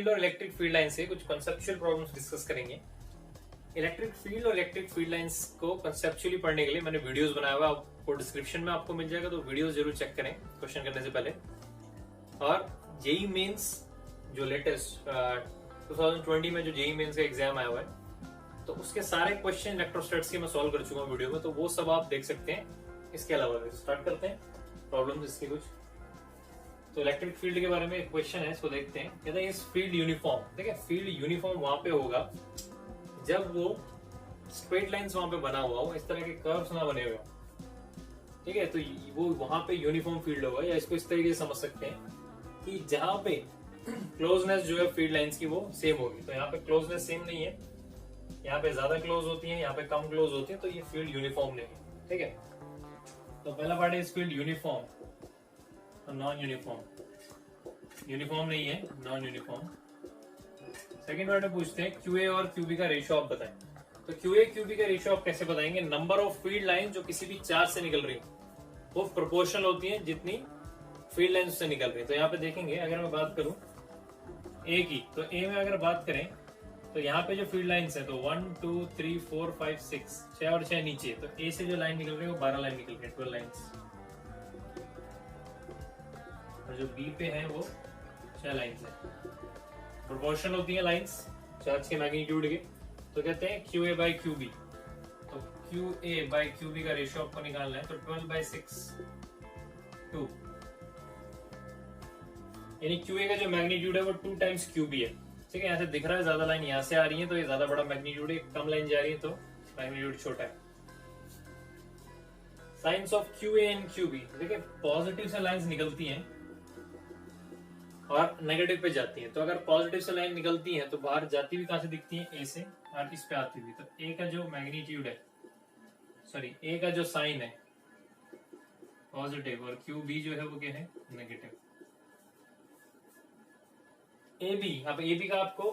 Field और electric field line से कुछ कंसेप्चुअल प्रॉब्लम्स डिस्कस करेंगे। इलेक्ट्रिक फील्ड और इलेक्ट्रिक फील्ड लाइंस को कंसेप्चुअली पढ़ने के लिए मैंने वीडियोस बनाया हुआ है, आपको डिस्क्रिप्शन में आपको मिल जाएगा, तो वीडियोस जरूर चेक करें क्वेश्चन करने से पहले। और जेई मेंस जो लेटेस्ट 2020 में जो जेई मेंस का एग्जाम आया हुआ है, तो उसके सारे क्वेश्चन इलेक्ट्रोस्टैटिक्स के मैं सॉल्व कर चुका हूँ वीडियो में, तो वो सब आप देख सकते हैं। इसके अलावा स्टार्ट करते हैं प्रॉब्लम्स इसके कुछ। तो इलेक्ट्रिक फील्ड के बारे में एक क्वेश्चन है, इसको देखते हैं। कहते हैं इस फील्ड यूनिफॉर्म, देखिए फील्ड यूनिफॉर्म वहां पे होगा जब वो स्ट्रेट लाइंस वहां पे बना हुआ हो, इस तरह के कर्व्स ना बने हुए हो, ठीक है, तो वो वहां पे यूनिफॉर्म फील्ड होगा। या इसको इस तरीके से समझ सकते हैं कि जहां पे क्लोजनेस जो है फील्ड लाइंस की वो सेम होगी। तो यहाँ पे क्लोजनेस सेम नहीं है, यहाँ पे ज्यादा क्लोज होती है, यहाँ पे कम क्लोज होती है, तो ये फील्ड यूनिफॉर्म नहीं है, ठीक है। तो पहला पार्ट है इस फील्ड यूनिफॉर्म और नॉन यूनिफॉर्म। यूनिफॉर्म नहीं है, नॉन यूनिफॉर्म। सेकंड पार्ट में पूछते हैं क्यूए और क्यूबी का रेशियो आप बताएं। तो क्यूए क्यूबी का रेशियो आप कैसे बताएंगे? नंबर ऑफ फील्ड लाइन जो किसी भी चार्ज से निकल रही वो प्रोपोर्शनल होती है जितनी फील्ड लाइन से निकल रही है। तो यहाँ पे देखेंगे, अगर मैं बात करूं ए की, तो ए में अगर बात करें तो यहाँ पे जो फील्ड लाइन्स है, तो 1 2 3 4 5 6 6 और 6 नीचे, तो ए से जो लाइन निकल रही है वो 12 लाइन निकल रही है, 12 लाइन्स। और जो बी पे है वो 6 लाइन्स है। प्रोपोर्शनल होती है लाइन्स चार्ज के मैग्नीट्यूड के। तो कहते हैं Q A by Q B. तो Q A by Q B का रेशियो आपको निकालना है, तो 12/6 2, यानी क्यू ए का जो मैग्नीट्यूड है वो 2 टाइम्स क्यू बी है, ठीक है। यहाँ से दिख रहा है ज्यादा लाइन यहाँ से आ रही है तो ये ज्यादा बड़ा मैग्नीट्यूड है, कम लाइन जा रही है तो मैग्नीट्यूड छोटा है। Signs of Q A and Q B, देखिए पॉजिटिव से लाइंस निकलती हैं और नेगेटिव पे जाती हैं। तो अगर पॉजिटिव से लाइन निकलती है तो बाहर जाती हुई कहां से दिखती है? ए से, और इस पे आती हुई। तो ए का जो मैग्नीट्यूड है, सॉरी ए का जो साइन है पॉजिटिव, और क्यू बी जो है वो क्या है? नेगेटिव। ए बी, अब ए बी का आपको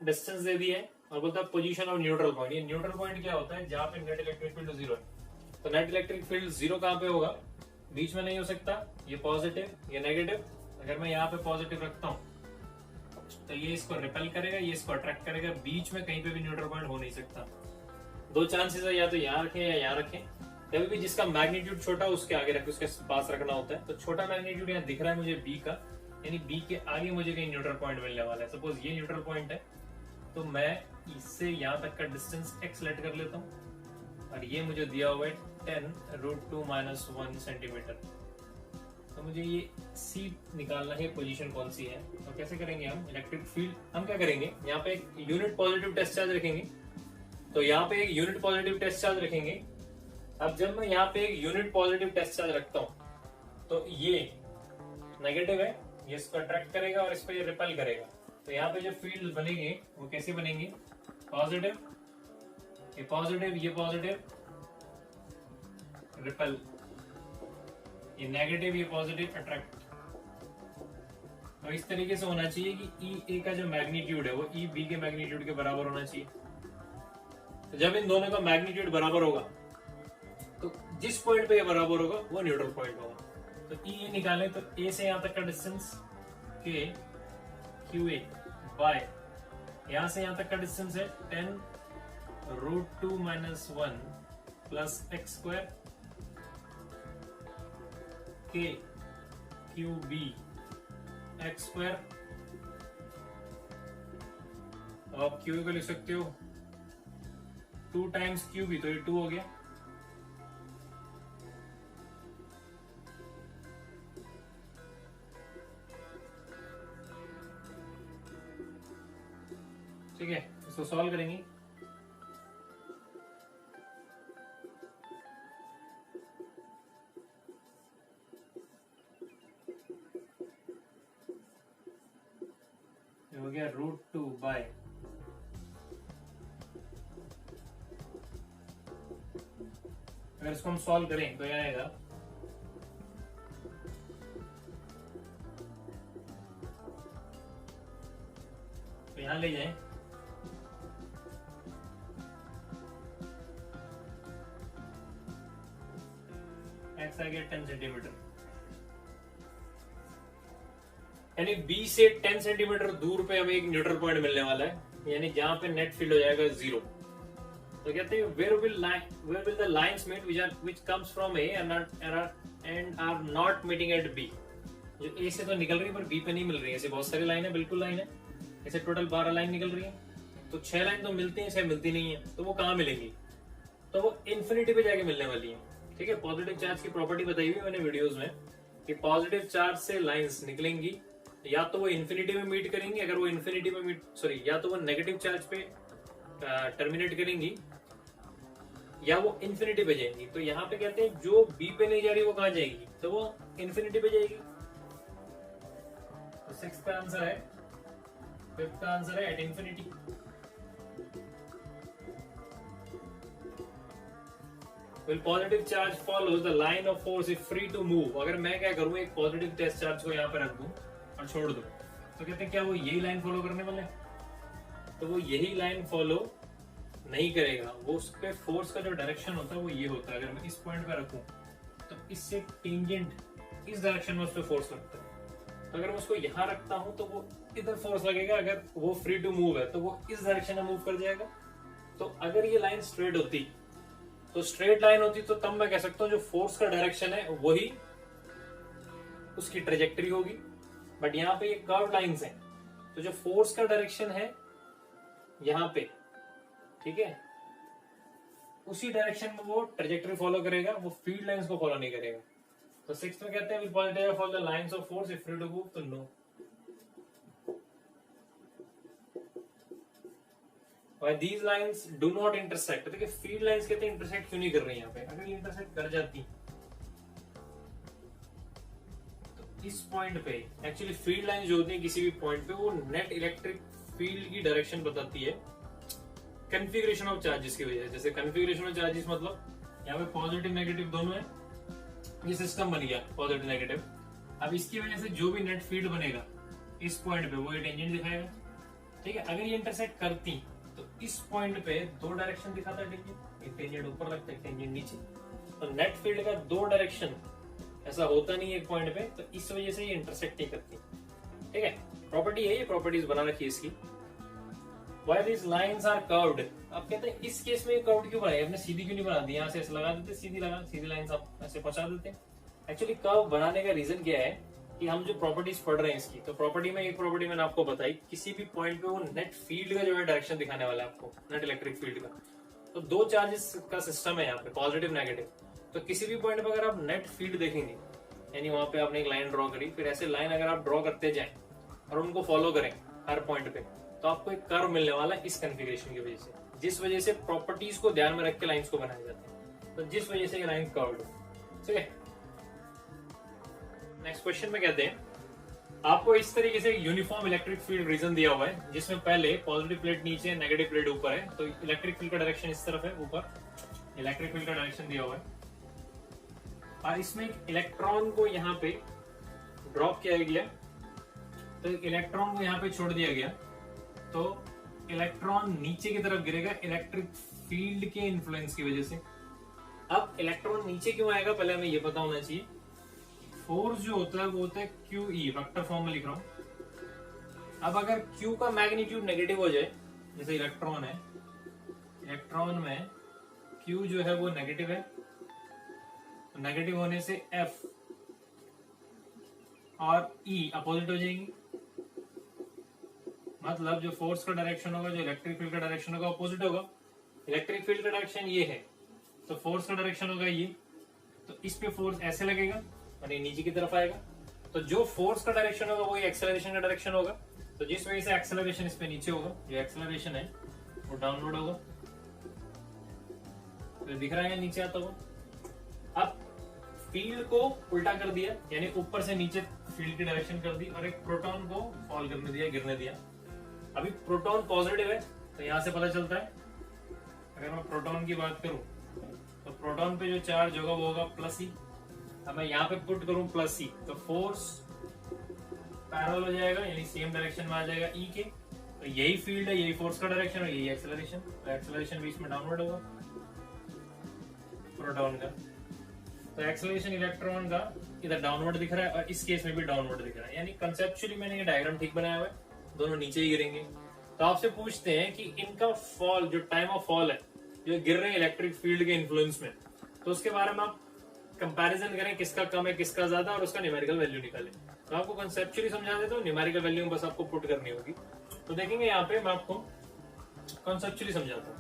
डिस्टेंस दे दिया है और बोलता है पोजीशन ऑफ न्यूट्रल पॉइंट। ये न्यूट्रल पॉइंट क्या होता है? जहां पे नेट इलेक्ट्रिक फील्ड 0 है। तो नेट इलेक्ट्रिक फील्ड 0 कहां पे होगा? बीच में नहीं हो सकता, ये पॉजिटिव ये नेगेटिव। अगर मैं यहाँ पे पॉजिटिव रखता हूं तो ये इसको रिपेल करेगा, ये इसको अट्रैक्ट करेगा, बीच में कहीं पे भी न्यूट्रल पॉइंट हो नहीं सकता। दो चांसेस है, या तो यहाँ रखें या यहाँ रखें। कभी भी जिसका मैग्नीट्यूड छोटा उसके आगे रखें, उसके पास रखना होता है। तो छोटा मैग्नीट्यूड यहाँ दिख रहा है मुझे बी का, यानी बी के आगे मुझे कहीं न्यूट्रल पॉइंट मिलने वाला है। सपोज ये न्यूट्रल पॉइंट है, तो मैं इससे यहाँ तक का डिस्टेंस x लेट कर लेता हूँ, और ये मुझे दिया हुआ है 10√2 - 1 सेंटीमीटर। तो मुझे ये c निकालना है, पोजीशन कौन सी है। तो कैसे करेंगे हम? इलेक्ट्रिक फील्ड हम क्या करेंगे, यहाँ पे एक यूनिट पॉजिटिव टेस्ट चार्ज रखेंगे। तो यहाँ पे एक यूनिट पॉजिटिव टेस्ट चार्ज रखेंगे। अब जब मैं यहाँ पे एक यूनिट पॉजिटिव टेस्ट चार्ज रखता हूँ तो ये नेगेटिव है, ये इसको अट्रैक्ट करेगा और इस पर ये रिपेल करेगा। तो यहाँ पे जो फील्ड बनेंगे वो कैसे बनेंगे? पॉजिटिव, ये पॉजिटिव, ये पॉजिटिव, रिपेल, ये नेगेटिव, ये पॉजिटिव, अट्रैक्ट। तो इस तरीके से होना चाहिए कि ई ए का जो मैग्नीट्यूड है वो ई बी के मैग्नीट्यूड के बराबर होना चाहिए। तो जब इन दोनों का मैग्नीट्यूड बराबर होगा तो जिस पॉइंट पे ये बराबर होगा वो न्यूट्रल पॉइंट होगा। तो ई निकालें तो ए से यहां तक का डिस्टेंस के क्यू ए बाय, यहां से यहां तक का डिस्टेंस है 10√2 - 1 प्लस x² के क्यू बी x²। आप क्यू को लिख सकते हो 2 टाइम्स क्यू बी, तो ये 2 हो गया। ठीक है, इसको सॉल्व करेंगे। हो गया √2 बाय, अगर इसको हम सॉल्व करें तो यह आएगा तो यहां ले जाएं x आ गया 10 सेंटीमीटर। यानी बी से 10 सेंटीमीटर दूर पे हमें एक न्यूट्रल पॉइंट मिलने वाला है, यानी जहां पे नेट फील्ड हो जाएगा 0। तो कहते हैं where will the lines meet which comes from A and are not meeting at B. जो ए से तो निकल रही है पर बी पे नहीं मिल रही है। ऐसे बहुत सारी लाइन है, बिल्कुल लाइन है, ऐसे टोटल 12 लाइन निकल रही है। तो 6 लाइन तो मिलती है, 6 मिलती नहीं है। तो वो कहाँ मिलेंगी? तो वो इन्फिनिटी पे जाके मिलने वाली है। ठीक है, पॉजिटिव चार्ज की प्रॉपर्टी बताई हुई मैंने वीडियोस में कि पॉजिटिव चार्ज से लाइंस निकलेंगी, या तो वो इन्फिनिटी में मीट करेंगी, अगर वो इन्फिनिटी में या तो वो नेगेटिव चार्ज पे टर्मिनेट करेंगी, या वो इन्फिनिटी पे जाएंगी। तो यहाँ पे कहते हैं जो बी पे नहीं जा रही वो कहाँ जाएगी? तो वो इन्फिनिटी पे जाएगी। तो 6th का आंसर है, 5th का आंसर है at infinity. Will positive charge follows the line of force if free to move। अगर मैं क्या करूं, एक पॉजिटिव टेस्ट चार्ज को यहाँ पे रख दूं और छोड़ दूं, तो कहते हैं क्या वो यही लाइन फॉलो करने वाले? तो वो यही लाइन फॉलो नहीं करेगा। वो उस पे फोर्स का जो डायरेक्शन होता है वो ये होता है। अगर मैं इस पॉइंट पे रखूं तो इससे टेंजेंट इस डायरेक्शन में उस पे फोर्स लगता है। तो अगर मैं उसको यहाँ रखता हूं तो वो इधर फोर्स लगेगा। अगर वो फ्री टू मूव है तो वो इस डायरेक्शन में मूव कर जाएगा। तो अगर ये लाइन स्ट्रेट होती, तो स्ट्रेट लाइन होती, तो तब मैं कह सकता हूं जो फोर्स का डायरेक्शन है वही उसकी ट्रेजेक्टरी होगी। बट यहाँ पे ये कर्व लाइंस हैं, तो जो फोर्स का डायरेक्शन है यहाँ पे, ठीक है, उसी डायरेक्शन में वो ट्रेजेक्टरी फॉलो करेगा, वो फील्ड लाइंस को फॉलो नहीं करेगा। तो 6th में कहते हैं positive follow the lines of force if free to move, तो नो। Why these lines do not intersect? देखिए फील्ड लाइंस कहते हैं इंटरसेक्ट क्यों नहीं कर रही हैं यहाँ पे? अगर ये इंटरसेक्ट कर जाती तो इस पॉइंट पे एक्चुअली फील्ड लाइन जो होती है किसी भी पॉइंट पे, वो नेट इलेक्ट्रिक फील्ड की डायरेक्शन बताती है कन्फिगरेशन ऑफ चार्जेस की वजह से। जैसे कन्फिगरेशन ऑफ चार्जेस मतलब यहाँ पे पॉजिटिव नेगेटिव दोनों है, ये सिस्टम बन गया पॉजिटिव नेगेटिव। अब इसकी वजह से जो भी नेट फील्ड बनेगा इस पॉइंट पे वो ये टेंजेंट दिखाएगा। ठीक है, अगर ये इंटरसेक्ट करती तो इस पॉइंट पे दो डायरेक्शन दिखाता है टेंजेंट, एक टेंजेंट ऊपर लगता है, टेंजेंट नीचे। तो नेट फील्ड का दो डायरेक्शन ऐसा होता नहीं है एक पॉइंट पे, तो इस वजह से ये इंटरसेक्ट नहीं करती। ठीक है, प्रॉपर्टी है, ये प्रॉपर्टीज बना रखी है इसकी। Why these lines are curved? अब कहते हैं इस केस में ये कर्व्ड क्यों बनाई? आपने सीधी क्यों नहीं बना दी? यहाँ से ऐसे लगा देते, सीधी लाइंस आप ऐसे पहुंचा देते। एक्चुअली कर्व बनाने का रीजन क्या है कि हम जो प्रॉपर्टीज पढ़ रहे हैं इसकी, तो प्रॉपर्टी में एक प्रॉपर्टी मैंने आपको बताई, किसी भी पॉइंट पे वो नेट फील्ड का जो है डायरेक्शन दिखाने वाला है आपको, नेट इलेक्ट्रिक फील्ड का। तो दो चार्जेस का सिस्टम है यहाँ पे, पॉजिटिव नेगेटिव। तो किसी भी पॉइंट पे अगर आप नेट फील्ड देखेंगे, यानी वहां पे आपने एक लाइन ड्रॉ करी, फिर ऐसे लाइन अगर आप ड्रॉ करते जाएं और उनको फॉलो करें हर पॉइंट पे, तो आपको एक कर्व मिलने वाला है इस कन्फिगरेशन की वजह से, जिस वजह से प्रॉपर्टीज को ध्यान में रख के लाइंस को बनाए जाते हैं। तो जिस वजह से ये लाइन कर्व्ड है। ठीक है, नेक्स्ट क्वेश्चन में कहते हैं आपको इस तरीके से यूनिफॉर्म इलेक्ट्रिक फील्ड रीजन दिया हुआ है, जिसमें पहले पॉजिटिव प्लेट नीचे, नेगेटिव प्लेट ऊपर है। तो इलेक्ट्रिक फील्ड का डायरेक्शन इस तरफ है, ऊपर इलेक्ट्रिक फील्ड का डायरेक्शन दिया हुआ है, और इसमें एक इलेक्ट्रॉन को यहाँ पे ड्रॉप किया गया। तो इलेक्ट्रॉन को यहाँ पे छोड़ दिया गया, तो इलेक्ट्रॉन नीचे की तरफ गिरेगा इलेक्ट्रिक फील्ड के इन्फ्लुएंस की वजह से। अब इलेक्ट्रॉन नीचे क्यों आएगा, पहले हमें ये पता होना चाहिए। फोर्स जो होता है वो होता है QE, वेक्टर फॉर्म में लिख रहा हूं। अब अगर Q का मैग्नीट्यूड नेगेटिव हो जाए, जैसे इलेक्ट्रॉन है, इलेक्ट्रॉन में Q जो है वो नेगेटिव है, तो नेगेटिव होने से F और E अपोजिट हो जाएंगी। मतलब जो फोर्स का डायरेक्शन होगा, जो इलेक्ट्रिक फील्ड का डायरेक्शन होगा, अपोजिट होगा। इलेक्ट्रिक फील्ड का डायरेक्शन ये है, तो फोर्स का डायरेक्शन होगा ये, तो इस पे फोर्स ऐसे लगेगा और ये नीचे की तरफ आएगा। तो जो फोर्स का डायरेक्शन होगा वो एक्सेलरेशन का डायरेक्शन होगा, तो जिस वजह से एक्सेलरेशन इस पे नीचे होगा, जो एक्सेलरेशन है वो डाउनवर्ड होगा। तो दिख रहा है नीचे आता हुआ। अब फील्ड को उल्टा कर दिया, यानी ऊपर से नीचे फील्ड की डायरेक्शन कर दी, और एक प्रोटॉन को फॉल करने दिया, गिरने दिया। अभी प्रोटॉन पॉजिटिव है, तो यहां से पता चलता है, अगर मैं प्रोटॉन की बात करूं तो प्रोटॉन पे जो चार्ज होगा वो होगा प्लस ई। अब मैं यहाँ पे पुट करूं प्लस ई, तो फोर्स पैरेलल हो जाएगा, यानी सेम डायरेक्शन में आ जाएगा ई के। तो यही फील्ड है, यही फोर्स का डायरेक्शन और यही एक्सेलरेशन। तो एक्सेलरेशन बीच में डाउनवर्ड होगा प्रोटॉन का। तो एक्सेलरेशन इलेक्ट्रॉन का इधर डाउनवर्ड दिख रहा है और इस केस में भी डाउनवर्ड दिख रहा है, यानी कंसेप्चुअली मैंने ये डायग्राम ठीक बनाया हुआ है, दोनों नीचे ही गिरेंगे। तो आपसे पूछते हैं कि इनका फॉल, जो टाइम ऑफ फॉल है, जो गिर रहे हैं इलेक्ट्रिक फील्ड के इन्फ्लुएंस में, तो उसके बारे में आप कंपैरिजन करें किसका कम है किसका ज्यादा और उसका न्यूमेरिकल वैल्यू निकालें। तो आपको कंसेप्चुअली समझा देता हूँ, न्यूमेरिकल वैल्यू बस आपको पुट करनी होगी। तो देखेंगे यहाँ पे मैं आपको कंसेप्चुअली समझाता हूँ।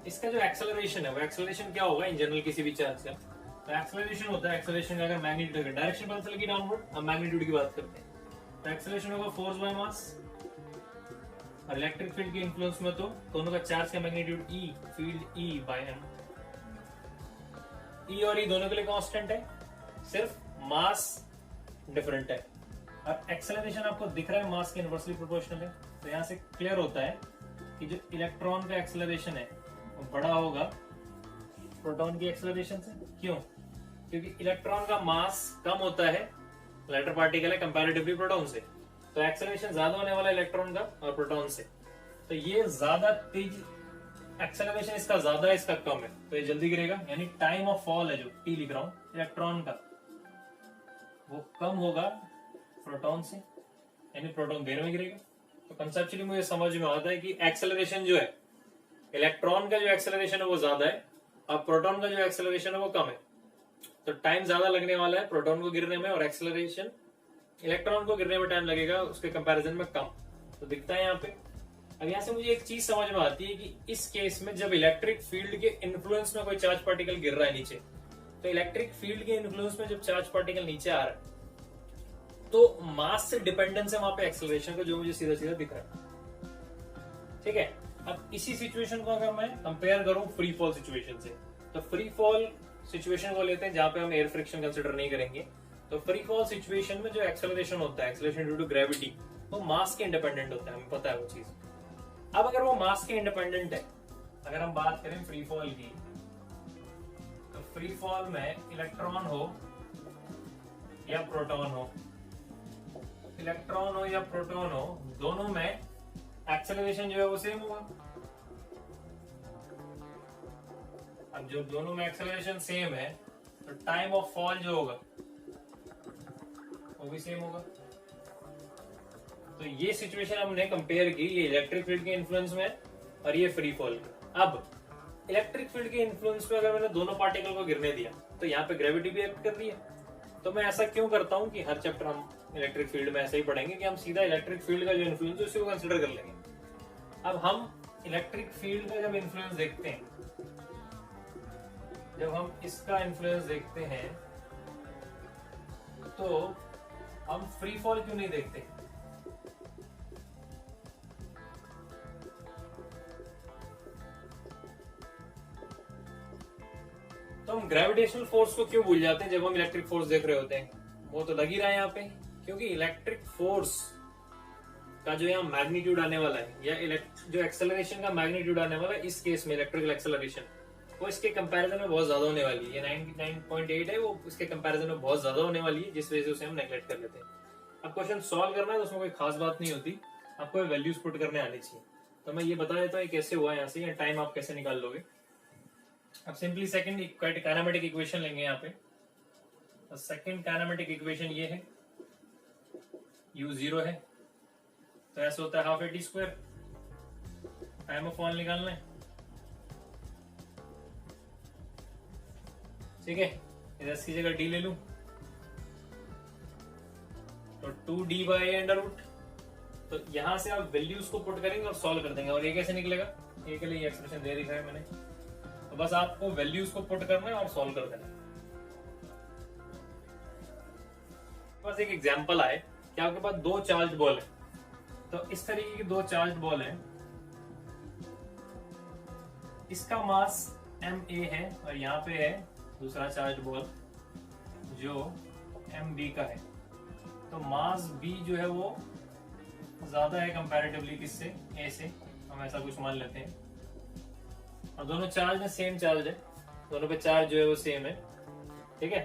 इसका जो एक्सेलरेशन है वो एक्सेलरेशन क्या होगा इन जनरल किसी भी चार्ज का, तो एक्सेलरेशन होता है, एक्सेलरेशन का अगर मैग्नीट्यूड डायरेक्शन पता चलेगी डाउनवर्ड, हम मैग्नीट्यूड की बात करते हैं। तो एक्सेलरेशन होगा फोर्स बाय मास, और इलेक्ट्रिक फील्ड के इन्फ्लुएंस में तो दोनों का चार्ज का magnitude E, field E by M. E और ई दोनों के लिए कांस्टेंट है, सिर्फ मास डिफरेंट है। और एक्सेलरेशन आपको दिख रहा है मास के इनवर्सली प्रोपोर्शनल है, तो यहां से क्लियर होता है कि जो इलेक्ट्रॉन का एक्सेलरेशन है वो बड़ा होगा प्रोटॉन की एक्सेलरेशन से। क्यों? क्योंकि इलेक्ट्रॉन का मास कम होता है, लाइटर पार्टिकल है कंपैरेटिवली प्रोटॉन से, तो एक्सेलरेशन ज्यादा होने वाला इलेक्ट्रॉन का और प्रोटॉन से। तो ये ज्यादा तेज एक्सेलरेशन इसका ज्यादा है, इसका कम है, तो ये जल्दी गिरेगा, यानी टाइम ऑफ फॉल है जो टी लिख रहा हूं इलेक्ट्रॉन का, वो कम होगा प्रोटॉन से, यानी प्रोटॉन देर में गिरेगा। तो कंसेप्चुअली मुझे समझ में आता है कि एक्सेलरेशन जो है, इलेक्ट्रॉन का जो एक्सेलरेशन है वो ज्यादा है और प्रोटॉन का जो एक्सेलरेशन है वो कम है। तो टाइम ज्यादा लगने वाला है प्रोटॉन को गिरने में, और एक्सेलरेशन इलेक्ट्रॉन को गिरने में टाइम लगेगा उसके कंपैरिजन में कम। तो दिखता है यहाँ पे। अब यहाँ से मुझे एक चीज समझ में आती है कि इस केस में जब इलेक्ट्रिक फील्ड के इन्फ्लुएंस में कोई चार्ज पार्टिकल गिर रहा है नीचे, तो इलेक्ट्रिक फील्ड के इन्फ्लुएंस में जब चार्ज पार्टिकल नीचे आ रहा है तो मास से डिपेंडेंस है वहां पे एक्सेलरेशन का, जो मुझे सीधा सीधा दिख रहा है। ठीक है, अब इसी सिचुएशन को अगर मैं कंपेयर करूं फ्री फॉल सिचुएशन से, तो फ्री फॉल सिचुएशन को लेते हैं जहां पे हम एयर फ्रिक्शन कंसिडर नहीं करेंगे। तो फ्री फॉल सिचुएशन में जो एक्सेलरेशन होता है, एक्सेलरेशन ड्यू टू ग्रेविटी, वो मास के इंडिपेंडेंट होता है, हमें पता है वो चीज। अब अगर वो मास के इंडिपेंडेंट है, अगर हम बात करें फ्री फॉल की, तो फ्री फॉल में इलेक्ट्रॉन हो या प्रोटॉन हो, इलेक्ट्रॉन हो या प्रोटॉन हो, दोनों में एक्सेलरेशन जो है वो सेम होगा। अब जो दोनों में एक्सेलरेशन सेम है तो टाइम ऑफ फॉल जो होगा वो भी सेम होगा। तो ये सिचुएशन हमने कंपेयर की, ये इलेक्ट्रिक फील्ड के इन्फ्लुएंस में और ये फ्री फॉल की। अब इलेक्ट्रिक फील्ड के इन्फ्लुएंस में अगर मैंने दोनों पार्टिकल को गिरने दिया तो यहाँ पे ग्रेविटी भी एक्ट कर रही है। तो मैं ऐसा क्यों करता हूँ कि हर चैप्टर हम इलेक्ट्रिक फील्ड में ऐसा ही पढ़ेंगे कि हम सीधा इलेक्ट्रिक फील्ड का जो इन्फ्लुएंस है उसी को कंसिडर कर लेंगे। अब हम इलेक्ट्रिक फील्ड का जब इन्फ्लुएंस देखते हैं, जब हम इसका इन्फ्लुएंस देखते हैं, तो हम फ्री फॉल क्यों नहीं देखते? तो हम ग्रेविटेशनल फोर्स को क्यों भूल जाते हैं जब हम इलेक्ट्रिक फोर्स देख रहे होते हैं? वो तो लग ही रहा है यहाँ पे, क्योंकि इलेक्ट्रिक फोर्स का जो यहाँ मैग्नीट्यूड आने वाला है, या जो एक्सेलरेशन का मैग्नीट्यूड आने वाला है इस केस में इलेक्ट्रिकल एक्सेलरेशन, वो इसके कंपैरिजन में बहुत ज्यादा होने वाली है। 99.8 है, वो इसके कंपैरिजन में बहुत ज्यादा होने वाली है, जिस वजह से उसे हम नेगलेक्ट कर लेते हैं। अब क्वेश्चन सॉल्व करना है तो उसमें कोई खास बात नहीं होती, आपको वैल्यूज पुट करने आनी चाहिए। तो मैं ये बता देता हूँ कैसे हुआ यहाँ से, टाइम आप कैसे निकाल लोगे। अब सिंपली सेकंड काइनेमेटिक इक्वेशन लेंगे यहाँ पे। तो सेकंड काइनेमेटिक इक्वेशन ये है, u 0 है, तो ऐसा होता है half A T square. Time of fall निकालना है, ठीक है, इधर की जगह d ले लूं तो 2d बाई अंडर रूट। तो यहां से आप वैल्यूज को पुट करेंगे और सॉल्व कर देंगे, और ये कैसे निकलेगा, ये के लिए ये एक्सप्रेशन दे दिखा है मैंने। तो बस आपको वैल्यूज को पुट करना है और सॉल्व कर देना है। बस एक एग्जांपल आए कि आपके पास दो चार्ज बॉल है, तो इस तरीके की दो चार्ज बॉल है, इसका मास ma है और यहाँ पे है दूसरा चार्ज बॉल जो mb का है। तो मास b जो है वो ज्यादा है कंपैरेटिवली किससे, a से, हम ऐसा कुछ मान लेते हैं। और दोनों चार्ज में सेम चार्ज है, दोनों पे चार्ज जो है वो सेम है, ठीक है।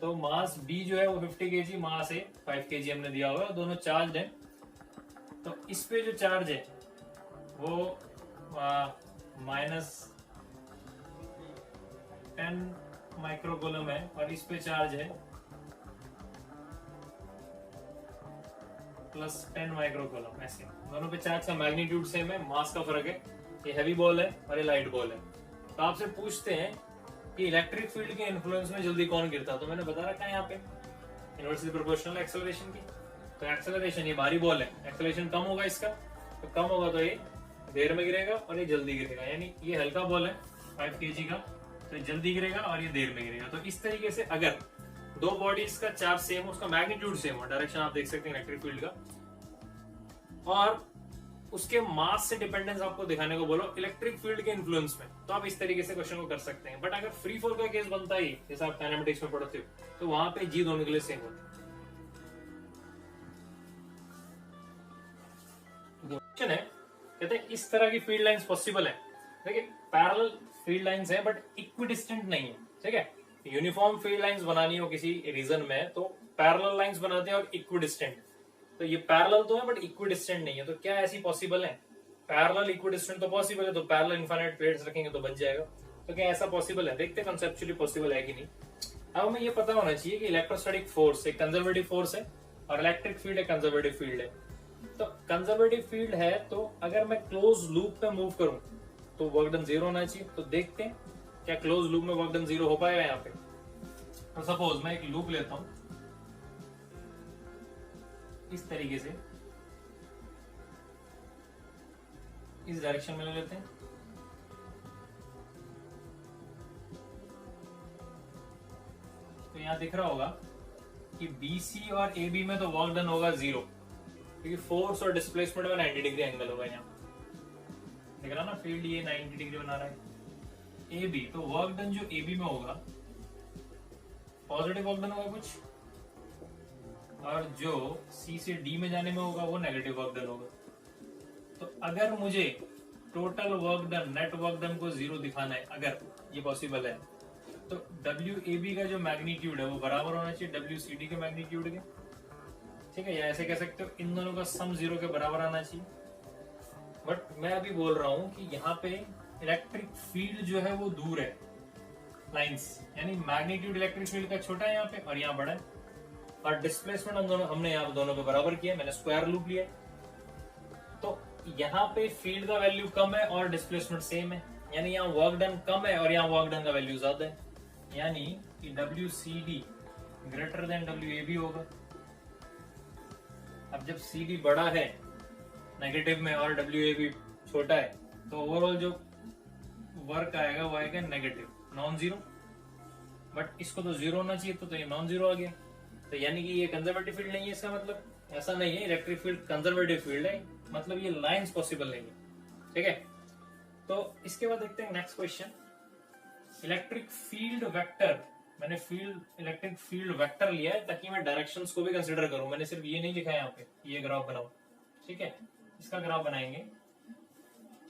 तो मास b जो है वो 50 kg, मास a 5 kg हमने दिया हुआ है, और दोनों चार्ज है। तो इस पे जो चार्ज है वो -10 माइक्रोकूलम है और इस पे चार्ज है +10 माइक्रोकूलम। ऐसे दोनों पे चार्ज का मैग्नीट्यूड सेम है, मास का फर्क है। ये हैवी बॉल है और ये लाइट बॉल है। तो आपसे पूछते हैं कि इलेक्ट्रिक फील्ड के इन्फ्लुएंस में जल्दी कौन गिरता है, तो मैंने बता रखा है यहाँ पे इनवर्सली प्रोपोर्शनल एक्सेलरेशन की। तो एक्सेलरेशन, ये भारी बॉल है, एक्सेलरेशन कम होगा इसका, तो कम होगा तो ये देर में गिरेगा और ये जल्दी गिरेगा। यानी ये हल्का बॉल है 5 kg का, तो ये जल्दी गिरेगा और ये देर में गिरेगा। तो इस तरीके से अगर दो बॉडीज का चार्ज सेम हो, उसका मैग्नीट्यूड सेम हो, डायरेक्शन आप देख सकते हैं इलेक्ट्रिक फील्ड का, और उसके मास से डिपेंडेंस आपको दिखाने को बोलो इलेक्ट्रिक फील्ड के इन्फ्लुएंस में, तो आप इस तरीके से क्वेश्चन को कर सकते हैं। बट अगर फ्री फॉल का केस बनता ही, जैसे आप काइनेमेटिक्स में पढ़ते हो, तो वहां पे जी दोनों के लिए सेम होता है। क्वेश्चन है, कहते हैं इस तरह की फील्ड लाइंस पॉसिबल है। देखिए पैरेलल फील्ड लाइंस है बट इक्विडिस्टेंट नहीं है, ठीक है। यूनिफॉर्म फील्ड लाइंस बनानी हो किसी रीजन में तो पैरेलल लाइंस बनाते हैं और इक्विडिस्टेंट। तो ये पैरेलल तो है बट इक्विडिस्टेंट नहीं है, तो क्या ऐसी पॉसिबल है? पैरेलल इक्विडिस्टेंट तो पॉसिबल है, तो पैरेलल इनफाइनाइट प्लेट्स रखेंगे तो बच जाएगा। तो क्या ऐसा पॉसिबल है? देखते हैं कंसेप्चुअली पॉसिबल है कि नहीं। अब हमें ये पता होना चाहिए कि इलेक्ट्रोस्टैटिक फोर्स एक कंजर्वेटिव फोर्स है और इलेक्ट्रिक फील्ड एक कंजर्वेटिव फील्ड है। तो कंजर्वेटिव फील्ड है तो अगर मैं क्लोज लूप पे मूव करूं तो वर्क डन 0 होना चाहिए। तो देखते हैं क्या क्लोज लूप में वर्क डन 0 हो पाएगा यहाँ पे। तो सपोज मैं एक लूप लेता हूं इस तरीके से, इस डायरेक्शन में ले लेते हैं। तो यहां दिख रहा होगा कि BC और AB में तो वर्क डन होगा 0, क्योंकि फोर्स और डिस्प्लेसमेंट में 90 डिग्री एंगल होगा। यहाँ देख रहा ना फील्ड, ये 90 डिग्री बना रहा है। AB तो वर्क डन जो AB में होगा पॉजिटिव वर्क डन होगा कुछ, और जो C से D में जाने में होगा वो नेगेटिव वर्क डन होगा। तो अगर मुझे total work done, net work done को 0 दिखाना है, अगर ये पॉसिबल है, तो WAB का जो मैग्नीट्यूड है वो बराबर होना चाहिए WCD के मैग्नीट्यूड के, ठीक है। या ऐसे कह सकते हो इन दोनों का सम 0 के बराबर आना चाहिए। बट मैं अभी बोल रहा हूं कि यहाँ पे इलेक्ट्रिक फील्ड जो है वो दूर है लाइंस, यानी मैग्नीट्यूड इलेक्ट्रिक फील्ड का छोटा है यहाँ पे और यहाँ बड़ा है, और डिस्प्लेसमेंट हमने यहाँ दोनों पे बराबर किया, मैंने स्क्वायर लूप लिया। तो यहाँ पे फील्ड का वैल्यू कम है और डिस्प्लेसमेंट सेम है, यानी यहाँ वर्क डन कम है और यहाँ वर्क डन का वैल्यू ज्यादा है, यानी कि WCD ग्रेटर देन WAB होगा। अब जब CD बड़ा है नेगेटिव में और WAB छोटा है, तो ओवरऑल जो वर्क आएगा वो आएगा नेगेटिव, नॉन जीरो। बट इसको तो 0 होना चाहिए, तो ये नॉन जीरो आ गया। तो यानी कि ये कंजर्वेटिव फील्ड नहीं है, इसका मतलब ऐसा नहीं है इलेक्ट्रिक फील्ड कंजर्वेटिव फील्ड है, मतलब ये लाइंस पॉसिबल नहीं है, ठीक है। तो इसके बाद देखते हैं next question, electric field vector. मैंने इलेक्ट्रिक फील्ड वेक्टर लिया है ताकि मैं डायरेक्शंस को भी कंसीडर करूं, मैंने सिर्फ ये नहीं लिखा है यहाँ पे ये ग्राफ बनाओ, ठीक है। इसका ग्राफ बनाएंगे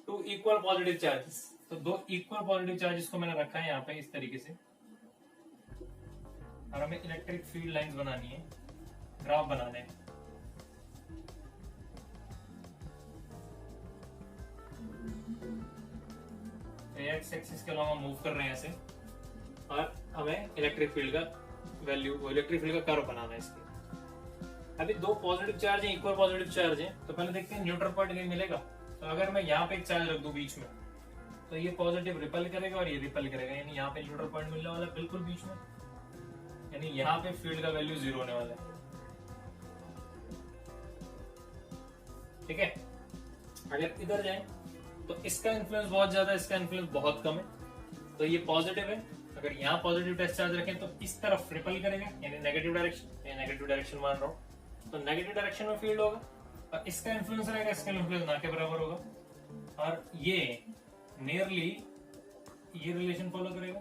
टू इक्वल पॉजिटिव चार्जेस। तो दो इक्वल पॉजिटिव चार्जेस को मैंने रखा है यहाँ पे इस तरीके से, और हमें इलेक्ट्रिक फील्ड लाइंस बनानी है, ग्राफ बनाने हैं। एक्स एक्सिस के अलावा मूव कर रहे हैं ऐसे, और हमें इलेक्ट्रिक फील्ड का वैल्यू, इलेक्ट्रिक फील्ड का कर्व बनाना है इसके। अभी दो पॉजिटिव चार्ज हैं, इक्वल पॉजिटिव चार्ज हैं, तो पहले देखते हैं न्यूट्रल पॉइंट कहीं मिलेगा। तो अगर मैं यहाँ पे एक चार्ज रख दूं बीच में, तो ये पॉजिटिव रिपेल करेगा और ये रिपेल करेगा, यानी यहाँ पे न्यूट्रल पॉइंट मिलने वाला है बिल्कुल बीच में, यानी यहाँ पे फील्ड का वैल्यू 0 होने वाला है, ठीक है। अगर इधर जाए तो इसका इन्फ्लुएंस बहुत ज्यादा है, इसका इन्फ्लुएंस बहुत कम है। तो ये पॉजिटिव है, अगर यहाँ पॉजिटिव टेस्ट चार्ज रखें तो इस तरफ रिपेल करेगा, यानी नेगेटिव डायरेक्शन, या नेगेटिव डायरेक्शन मान रहा हूँ, तो नेगेटिव डायरेक्शन में फील्ड होगा और इसका इन्फ्लुएंस रहेगा, इसका इन्फ्लुएंस ना के बराबर होगा, और ये नियरली ये रिलेशन फॉलो करेगा,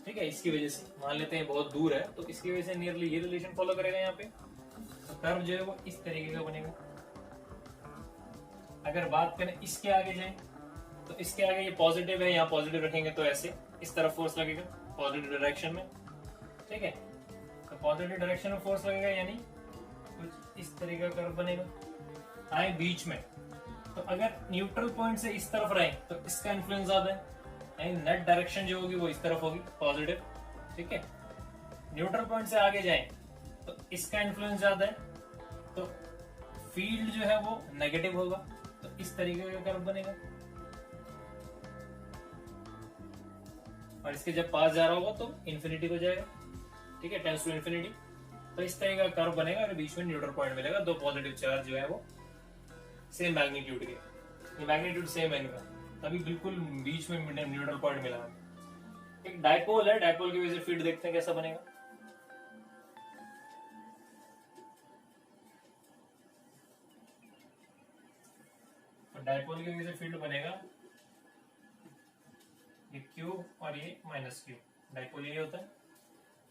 ठीक है। इसकी वजह से मान लेते हैं बहुत दूर है, तो इसकी वजह से नियरली ये रिलेशन फॉलो करेगा यहाँ पे, तो कर्व जो है वो इस तरीके का बनेगा। अगर बात करें इसके आगे जाए, तो इसके आगे ये पॉजिटिव है, यहाँ पॉजिटिव रखेंगे तो ऐसे इस तरफ फोर्स लगेगा पॉजिटिव डायरेक्शन में, ठीक है। तो पॉजिटिव डायरेक्शन में फोर्स लगेगा, यानी कुछ इस तरीके का कर्व बनेगा, आए बीच में। तो अगर न्यूट्रल पॉइंट से इस तरफ रहे तो इसका इन्फ्लुएंस ज्यादा है, यानी नेट डायरेक्शन जो होगी वो इस तरफ होगी, पॉजिटिव। ठीक है, न्यूट्रल पॉइंट से आगे जाएं तो इसका इन्फ्लुएंस ज्यादा है, तो फील्ड जो है वो नेगेटिव होगा, तो इस तरीके का कर्व बनेगा। और इसके जब पास जा रहा होगा तो इन्फिनिटी हो जाएगा। ठीक है, टेंड्स टू इन्फिनिटी। तो इस तरह का कर्व बनेगा और बीच में न्यूट्रल पॉइंट मिलेगा। दो पॉजिटिव चार्ज जो है वो सेम मैग्नीट्यूड के, ये मैग्नीट्यूड सेम है इनका, तभी बिल्कुल बीच में न्यूट्रल पॉइंट मिला। एक डायपोल है, डायपोल की वजह से फील्ड देखते हैं कैसा बनेगा। तो डायपोल की वजह से फील्ड बनेगा ये Q और ये माइनस Q, डायपोल ये होता है।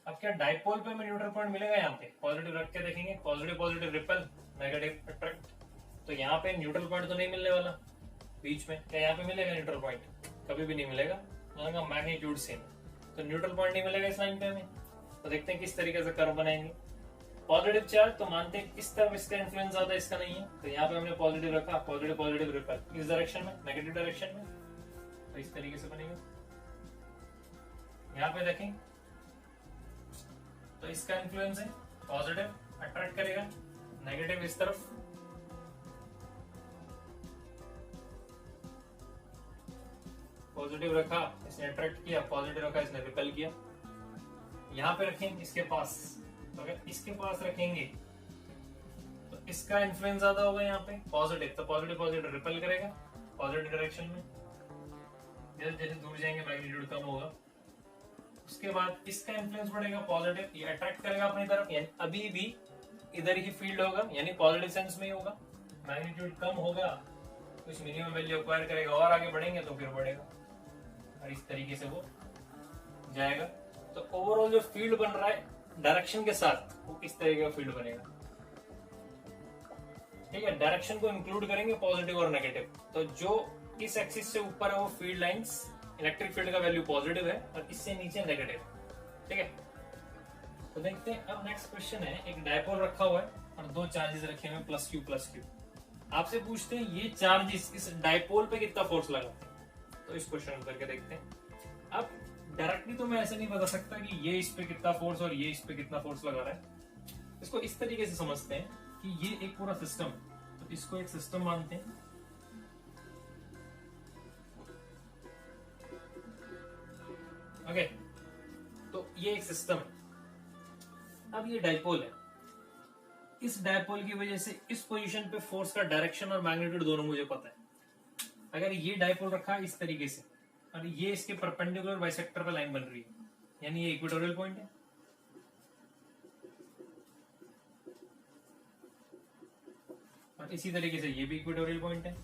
अब क्या डायपोल पे हमें न्यूट्रल पॉइंट मिलेगा? यहाँ पे पॉजिटिव रख के देखेंगे, positive positive repel, negative attract. तो यहाँ पे न्यूट्रल पॉइंट तो नहीं मिलने वाला बीच में। क्या यहाँ पे मिलेगा न्यूट्रल पॉइंट? कभी भी नहीं मिलेगा, मतलब मैग्नीट्यूड सेम। तो न्यूट्रल पॉइंट नहीं मिलेगा इस लाइन पे हमें। तो देखते हैं किस तरीके से कर्व बनाएंगे। पॉजिटिव चार्ज तो मानते हैं इस तरफ इसका इन्फ्लुएंस ज्यादा, इसका नहीं है, तो यहाँ पे हमने पॉजिटिव रखा, पॉजिटिव पॉजिटिव रिपेल इस डायरेक्शन में, नेगेटिव डायरेक्शन में। तो इस तरीके से बनेगा। यहाँ पे देखें तो इसका इन्फ्लुएंस है पॉजिटिव, अट्रैक्ट करेगा, नेगेटिव इस तरफ। पॉजिटिव रखा इसने अट्रैक्ट किया, पॉजिटिव रखा इसने रिपेल किया। यहाँ पे रखें इसके पास, तो अगर इसके पास रखेंगे तो इसका इन्फ्लुएंस ज्यादा होगा यहाँ पे पॉजिटिव, तो पॉजिटिव पॉजिटिव रिपेल करेगा पॉजिटिव डायरेक्शन में। जैसे जैसे दूर जाएंगे मैग्नीट्यूड कम होगा। उसके बाद इसका इन्फ्लुएंस बढ़ेगा पॉजिटिव, ये अट्रैक्ट करेगा अपनी तरफ, यानी अभी भी इधर ही फील्ड होगा, यानी पॉजिटिव सेंस में ही होगा। मैग्नीट्यूड कम होगा, कुछ मिनिमम वैल्यू एक्वायर करेगा, और आगे बढ़ेंगे तो फिर बढ़ेगा, और इस तरीके से वो जाएगा। तो ओवरऑल जो फील्ड बन रहा है डायरेक्शन के साथ, वो इस तरीके का फील्ड बनेगा। ठीक है, डायरेक्शन को इंक्लूड करेंगे पॉजिटिव और नेगेटिव। तो जो इस एक्सिस से ऊपर है वो फील्ड लाइंस, इलेक्ट्रिक फील्ड का वैल्यू पॉजिटिव है, और इससे नीचे नेगेटिव। ठीक है, तो देखते हैं। अब नेक्स्ट क्वेश्चन है, एक डायपोल रखा हुआ है और दो चार्जेस रखे हुए प्लस क्यू प्लस क्यू। आपसे पूछते हैं ये चार्जेस इस डायपोल पे कितना फोर्स लगाते हैं, तो इस क्वेश्चन को करके देखते हैं। अब डायरेक्टली तो मैं ऐसे नहीं बता सकता कि ये इस पे कितना फोर्स और ये इस पे कितना फोर्स लगा रहा है। इसको इस तरीके से समझते हैं कि ये एक पूरा सिस्टम, तो इसको एक सिस्टम मानते हैं। ओके, तो ये एक सिस्टम है। अब ये डायपोल है, इस डायपोल की वजह से इस पोजीशन पे फोर्स का डायरेक्शन और मैग्नीट्यूड दोनों मुझे पता है। अगर ये डायपोल रखा है इस तरीके से और ये इसके परपेंडिकुलर बाइसेक्टर पे लाइन बन रही है, यानी ये इक्वेटोरियल पॉइंट है। और इसी तरीके से ये भी इक्वेटोरियल पॉइंट है।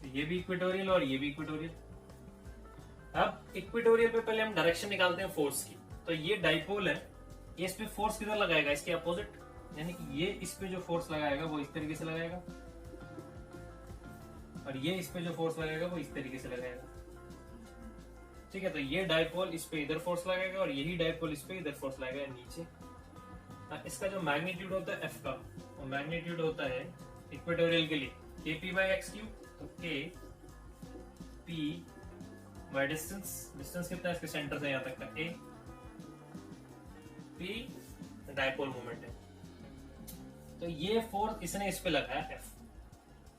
ये भी इक्वेटोरियल और ये भी इक्वेटोरियल। अब इक्वेटोरियल पे पहले हम डायरेक्शन निकालते हैं फोर्स की। तो ये डाइपोल है, ये इस पे फोर्स किधर लगाएगा? इसके अपोजिट, यानी कि ये इस पे जो फोर्स लगाएगा वो इस तरीके से लगाएगा, और ये इस पे जो फोर्स लगाएगा वो इस तरीके से लगाएगा। ठीक है, तो ये डाइपोल इस पे इधर फोर्स लगाएगा और यही डाइपोल इस पे इधर फोर्स लगाएगा नीचे। इसका जो मैग्नीट्यूड होता है एफ का, वो मैग्नीट्यूड होता है इक्वेटोरियल के लिए kp बाई एक्स क्यूब। तो k p by distance, distance कितना है इसके सेंटर से यहाँ तक का, a p डाइपोल मोमेंट है। तो ये फोर्स इसने इस पे लगाया f,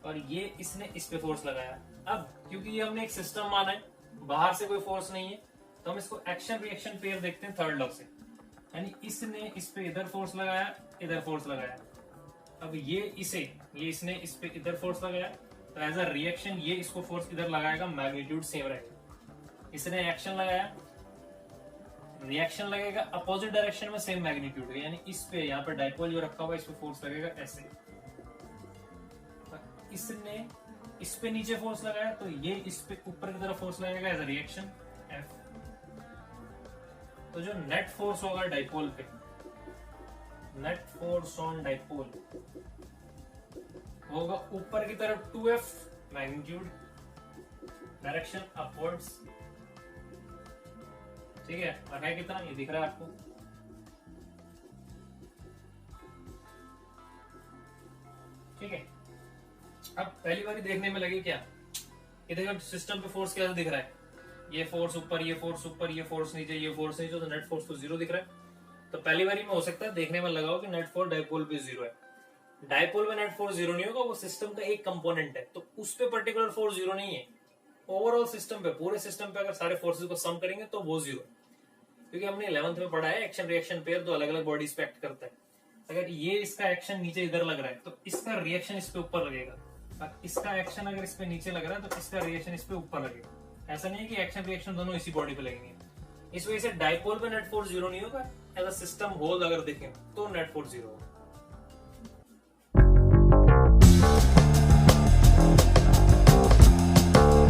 और ये इसने इस पे फोर्स लगाया। अब क्योंकि ये हमने एक सिस्टम माना है, बाहर से कोई फोर्स नहीं है, तो हम इसको एक्शन रिएक्शन पेयर देखते हैं थर्ड लॉ से। यानी इसने इस पे इधर फोर्स लगाया, इधर फोर्स लगाया। अब ये इसने इस पे इधर फोर्स लगाया, तो एज अ रिएक्शन ये इसको फोर्स इधर लगाएगा, मैग्नीट्यूड सेम रहेगा। इसने एक्शन लगाया, रिएक्शन लगेगा अपोजिट डायरेक्शन में सेम मैग्नीट्यूड है, यानी इस पे यहाँ पे डाइपोल जो रखा हुआ है इस पे फोर्स लगेगा ऐसे। इसने इस पे नीचे फोर्स लगाया, तो ये इस पे ऊपर की तरफ फोर्स लगेगा एज अ रिएक्शन F। तो जो नेट फोर्स होगा डाइपोल पे, नेट फोर्स ऑन डाइपोल होगा ऊपर की तरफ 2F, मैग्नीट्यूड, डायरेक्शन अपवर्ड्स। ठीक है, और है कितना ये दिख रहा है आपको, ठीक है। अब पहली बार देखने में लगे क्या, ये देखो सिस्टम पे फोर्स कैसे दिख रहा है, ये फोर्स ऊपर, ये फोर्स ऊपर, ये फोर्स नीचे, ये फोर्स नीचे, तो नेट फोर्स तो जीरो दिख रहा है। तो पहली बारी में हो सकता है देखने में लगा हो कि नेट फोर्स डायपोल पे जीरो है। डायपोल में नेट फोर्स जीरो नहीं होगा, वो सिस्टम का एक कंपोनेंट है, तो उस पे पर्टिकुलर फोर्स जीरो नहीं है। ओवरऑल सिस्टम पे, पूरे सिस्टम पे अगर सारे फोर्सेस को सम करेंगे तो वो जीरो, क्योंकि हमने 11th में पढ़ा है एक्शन रिएक्शन पेयर दो अलग अलग बॉडीज पे एक्ट करता है। अगर ये इसका एक्शन नीचे इधर लग रहा है तो इसका रिएक्शन इस पे ऊपर लगेगा, और इसका एक्शन अगर इस पे नीचे लग रहा है तो इसका रिएक्शन इस पे ऊपर लगेगा। ऐसा नहीं है कि एक्शन रिएक्शन दोनों इसी बॉडी पे लगेंगे। इस वजह से डायपोल पे नेट फोर्स जीरो नहीं होगा, एज अ सिस्टम होल अगर देखें तो नेट फोर्स जीरो होगा।